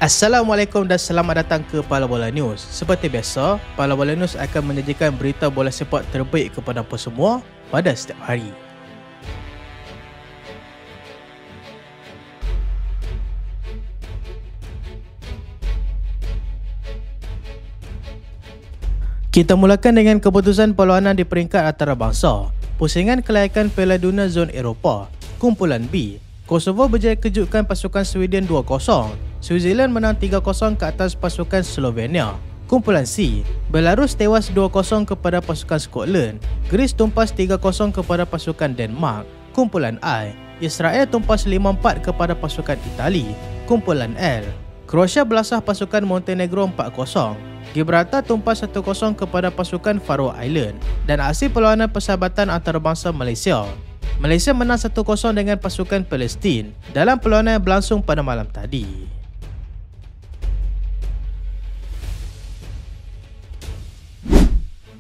Assalamualaikum dan selamat datang ke Pala Bola News. Seperti biasa, Pala Bola News akan menyajikan berita bola sepak terbaik kepada anda semua pada setiap hari. Kita mulakan dengan keputusan perlawanan di peringkat antarabangsa. Pusingan kelayakan Piala Dunia Zon Eropah. Kumpulan B, Kosovo berjaya kejutkan pasukan Sweden 2-0. Switzerland menang 3-0 ke atas pasukan Slovenia. Kumpulan C, Belarus tewas 2-0 kepada pasukan Scotland. Greece tumpas 3-0 kepada pasukan Denmark. Kumpulan I, Israel tumpas 5-4 kepada pasukan Itali. Kumpulan L, Croatia belasah pasukan Montenegro 4-0. Gibraltar tumpas 1-0 kepada pasukan Faroe Island. Dan aksi perlawanan persahabatan antarabangsa Malaysia. Malaysia menang 1-0 dengan pasukan Palestin dalam perlawanan yang berlangsung pada malam tadi.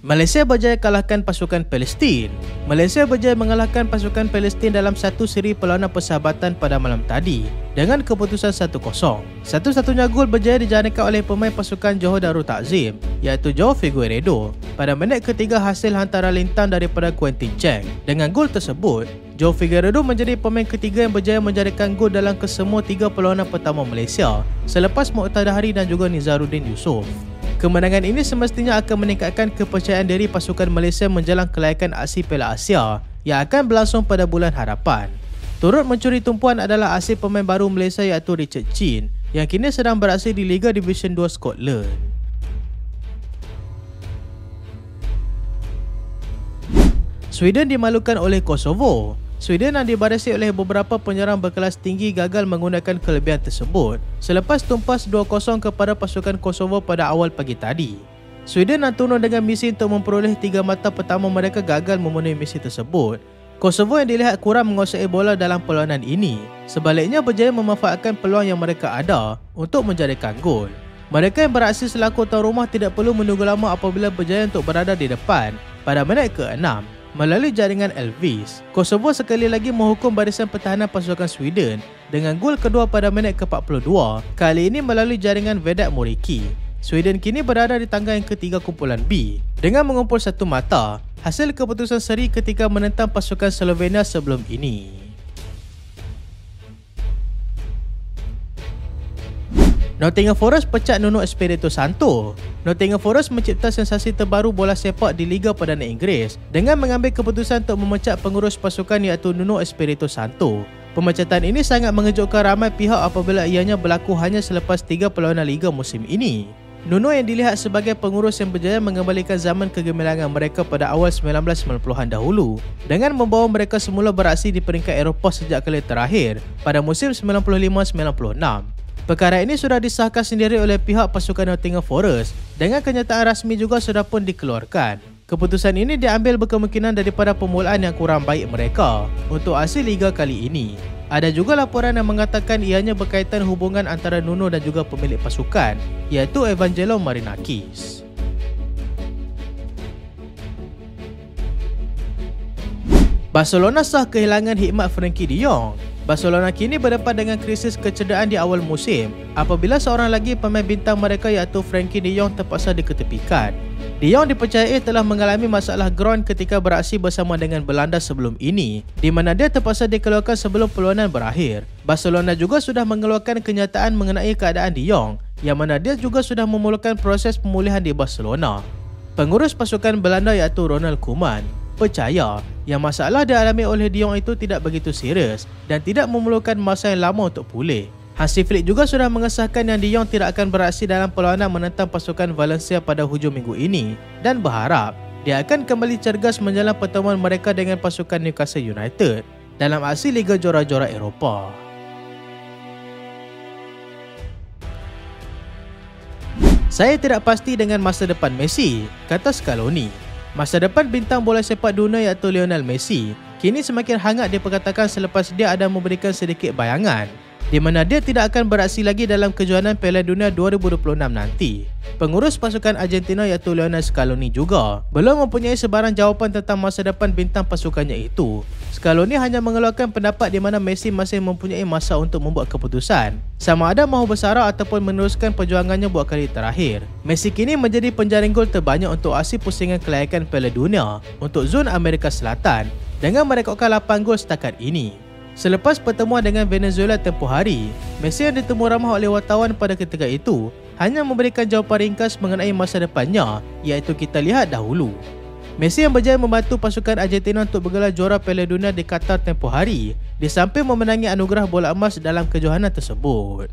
Malaysia berjaya kalahkan pasukan Palestin. Malaysia berjaya mengalahkan pasukan Palestin dalam satu siri perlawanan persahabatan pada malam tadi dengan keputusan 1-0. Satu-satunya gol berjaya dijanakan oleh pemain pasukan Johor Darul Takzim iaitu João Figueiredo pada minit ketiga hasil hantaran lintang daripada Quentin Cheng. Dengan gol tersebut, João Figueiredo menjadi pemain ketiga yang berjaya menjadikan gol dalam kesemua tiga perlawanan pertama Malaysia selepas Muqtada Hari dan juga Nizaruddin Yusof. Kemenangan ini semestinya akan meningkatkan kepercayaan diri pasukan Malaysia menjelang kelayakan aksi Piala Asia yang akan berlangsung pada bulan hadapan. Turut mencuri tumpuan adalah aksi pemain baru Malaysia iaitu Richard Chin yang kini sedang beraksi di Liga Division 2 Scotland. Sweden dimalukan oleh Kosovo. Sweden yang dibarisi oleh beberapa penyerang berkelas tinggi gagal menggunakan kelebihan tersebut selepas tumpas 2-0 kepada pasukan Kosovo pada awal pagi tadi. Sweden yang turun dengan misi untuk memperoleh 3 mata pertama mereka gagal memenuhi misi tersebut. Kosovo yang dilihat kurang menguasai bola dalam perlawanan ini, sebaliknya berjaya memanfaatkan peluang yang mereka ada untuk menjadikan gol. Mereka yang beraksi selaku tuan rumah tidak perlu menunggu lama apabila berjaya untuk berada di depan pada minit ke-6. Melalui jaringan Elvis, Kosovo sekali lagi menghukum barisan pertahanan pasukan Sweden dengan gol kedua pada minit ke-42, kali ini melalui jaringan Vedat Muriqi. Sweden kini berada di tangga yang ketiga kumpulan B dengan mengumpul 1 mata, hasil keputusan seri ketika menentang pasukan Slovenia sebelum ini. Nottingham Forest pecat Nuno Espirito Santo. Nottingham Forest mencipta sensasi terbaru bola sepak di Liga Perdana Inggeris dengan mengambil keputusan untuk memecat pengurus pasukan iaitu Nuno Espirito Santo. Pemecatan ini sangat mengejutkan ramai pihak apabila ianya berlaku hanya selepas 3 perlawanan Liga musim ini. Nuno yang dilihat sebagai pengurus yang berjaya mengembalikan zaman kegemilangan mereka pada awal 1990-an dahulu dengan membawa mereka semula beraksi di peringkat Eropah sejak kali terakhir pada musim 95-96. Perkara ini sudah disahkan sendiri oleh pihak pasukan Nottingham Forest dengan kenyataan rasmi juga sudah pun dikeluarkan. Keputusan ini diambil berkemungkinan daripada permulaan yang kurang baik mereka untuk hasil Liga kali ini. Ada juga laporan yang mengatakan ianya berkaitan hubungan antara Nuno dan juga pemilik pasukan iaitu Evangelo Marinakis. Barcelona sah kehilangan hikmat Frenkie de Jong. Barcelona kini berdepan dengan krisis kecederaan di awal musim apabila seorang lagi pemain bintang mereka iaitu Frenkie de Jong terpaksa diketepikan. De Jong dipercayai telah mengalami masalah groin ketika beraksi bersama dengan Belanda sebelum ini, di mana dia terpaksa dikeluarkan sebelum perlawanan berakhir. Barcelona juga sudah mengeluarkan kenyataan mengenai keadaan de Jong, yang mana dia juga sudah memulakan proses pemulihan di Barcelona. Pengurus pasukan Belanda iaitu Ronald Koeman percaya yang masalah dialami oleh de Jong itu tidak begitu serius dan tidak memerlukan masa yang lama untuk pulih. Hansi Flick juga sudah mengesahkan yang de Jong tidak akan beraksi dalam perlawanan menentang pasukan Valencia pada hujung minggu ini dan berharap dia akan kembali cergas menjelang pertemuan mereka dengan pasukan Newcastle United dalam aksi Liga Juara-Juara Eropah. Saya tidak pasti dengan masa depan Messi, kata Scaloni. Masa depan bintang bola sepak dunia iaitu Lionel Messi kini semakin hangat diperkatakan selepas dia ada memberikan sedikit bayangan. di mana dia tidak akan beraksi lagi dalam kejohanan Piala Dunia 2026 nanti. Pengurus pasukan Argentina iaitu Lionel Scaloni juga belum mempunyai sebarang jawapan tentang masa depan bintang pasukannya itu. Scaloni hanya mengeluarkan pendapat di mana Messi masih mempunyai masa untuk membuat keputusan sama ada mahu bersara ataupun meneruskan perjuangannya buat kali terakhir. Messi kini menjadi penjaring gol terbanyak untuk aksi pusingan kelayakan Piala Dunia untuk zon Amerika Selatan dengan merekodkan 8 gol setakat ini. Selepas pertemuan dengan Venezuela tempoh hari, Messi yang ditemu ramah oleh wartawan pada ketika itu hanya memberikan jawapan ringkas mengenai masa depannya, iaitu kita lihat dahulu. Messi yang berjaya membantu pasukan Argentina untuk bergelar juara Piala Dunia di Qatar tempoh hari, di samping memenangi anugerah bola emas dalam kejohanan tersebut.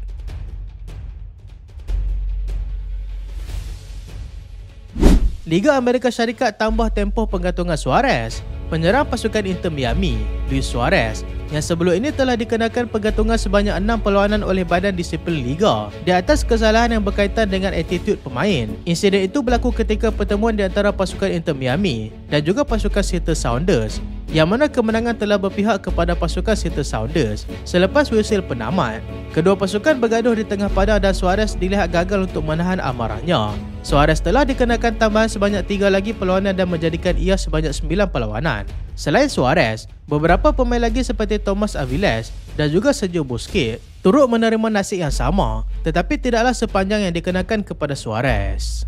Liga Amerika Syarikat tambah tempoh penggantungan Suarez. Penyerang pasukan Inter Miami, Luis Suarez, yang sebelum ini telah dikenakan penggantungan sebanyak 6 perlawanan oleh Badan Disiplin Liga di atas kesalahan yang berkaitan dengan attitude pemain. Insiden itu berlaku ketika pertemuan di antara pasukan Inter Miami dan juga pasukan Seattle Sounders, yang mana kemenangan telah berpihak kepada pasukan Seattle Sounders selepas whistle penamat. Kedua pasukan bergaduh di tengah padang dan Suarez dilihat gagal untuk menahan amarahnya. Suarez telah dikenakan tambahan sebanyak 3 lagi perlawanan dan menjadikan ia sebanyak 9 perlawanan. Selain Suarez, beberapa pemain lagi seperti Thomas Aviles dan juga Sergio Busquets turut menerima nasib yang sama, tetapi tidaklah sepanjang yang dikenakan kepada Suarez.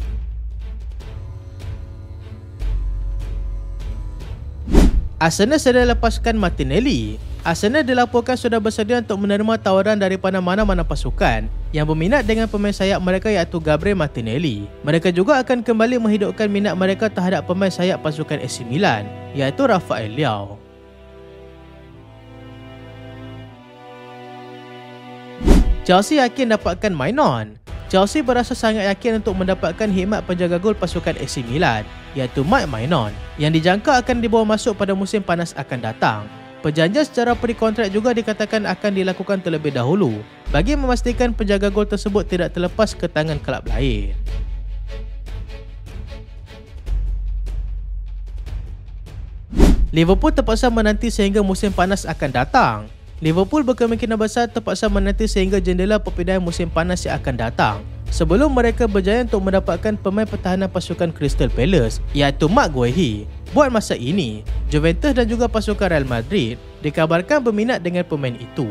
Arsenal sedang lepaskan Martinelli. Arsenal dilaporkan sudah bersedia untuk menerima tawaran daripada mana-mana pasukan yang berminat dengan pemain sayap mereka iaitu Gabriel Martinelli. Mereka juga akan kembali menghidupkan minat mereka terhadap pemain sayap pasukan AC Milan iaitu Rafael Leao. Chelsea yakin dapatkan Maignan. Chelsea berasa sangat yakin untuk mendapatkan khidmat penjaga gol pasukan AC Milan iaitu Mike Maignan yang dijangka akan dibawa masuk pada musim panas akan datang. Perjanjian secara pre-kontrak juga dikatakan akan dilakukan terlebih dahulu bagi memastikan penjaga gol tersebut tidak terlepas ke tangan kelab lain. Liverpool terpaksa menanti sehingga musim panas akan datang. Liverpool berkemungkinan besar terpaksa menanti sehingga jendela perpindahan musim panas yang akan datang sebelum mereka berjaya untuk mendapatkan pemain pertahanan pasukan Crystal Palace iaitu Marc Guehi. Buat masa ini, Juventus dan juga pasukan Real Madrid dikabarkan berminat dengan pemain itu.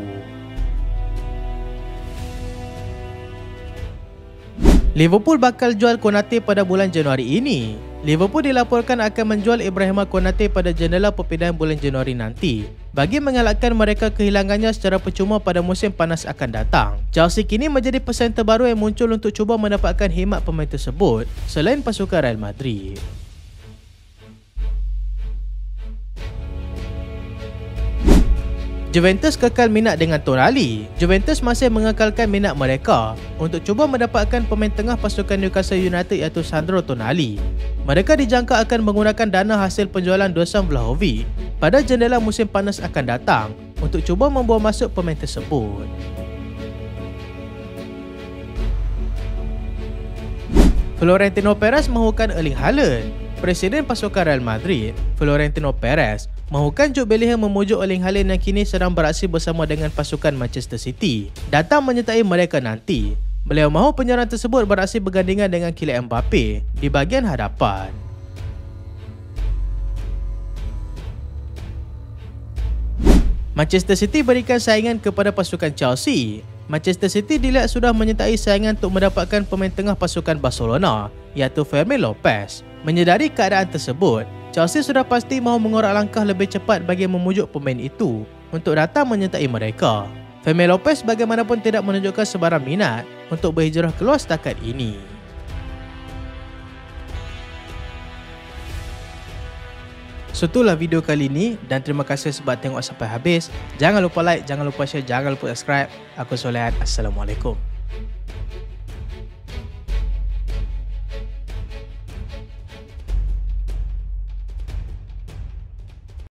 Liverpool bakal jual Konate pada bulan Januari ini. Liverpool dilaporkan akan menjual Ibrahima Konate pada jendela perpindahan bulan Januari nanti bagi mengelakkan mereka kehilangannya secara percuma pada musim panas akan datang. Chelsea kini menjadi pesaing terbaru yang muncul untuk cuba mendapatkan khidmat pemain tersebut selain pasukan Real Madrid. Juventus kekal minat dengan Tonali. Juventus masih mengekalkan minat mereka untuk cuba mendapatkan pemain tengah pasukan Newcastle United iaitu Sandro Tonali. Mereka dijangka akan menggunakan dana hasil penjualan Dusan Vlahovic pada jendela musim panas akan datang untuk cuba membawa masuk pemain tersebut. Florentino Perez mahukan Erling Haaland. Presiden pasukan Real Madrid, Florentino Perez, mahukan Jude Bellingham memujuk Erling Haaland yang kini sedang beraksi bersama dengan pasukan Manchester City datang menyertai mereka nanti. Beliau mahu penyerang tersebut beraksi bergandingan dengan Kylian Mbappe di bahagian hadapan. Manchester City berikan saingan kepada pasukan Chelsea. Manchester City dilihat sudah menyertai saingan untuk mendapatkan pemain tengah pasukan Barcelona iaitu Fermin Lopez. Menyedari keadaan tersebut, Chelsea sudah pasti mahu mengorak langkah lebih cepat bagi memujuk pemain itu untuk datang menyertai mereka. Fermin Lopez bagaimanapun tidak menunjukkan sebarang minat untuk berhijrah keluar setakat ini. So itulah video kali ini dan terima kasih sebab tengok sampai habis. Jangan lupa like, jangan lupa share, jangan lupa subscribe. Aku Solehan. Assalamualaikum.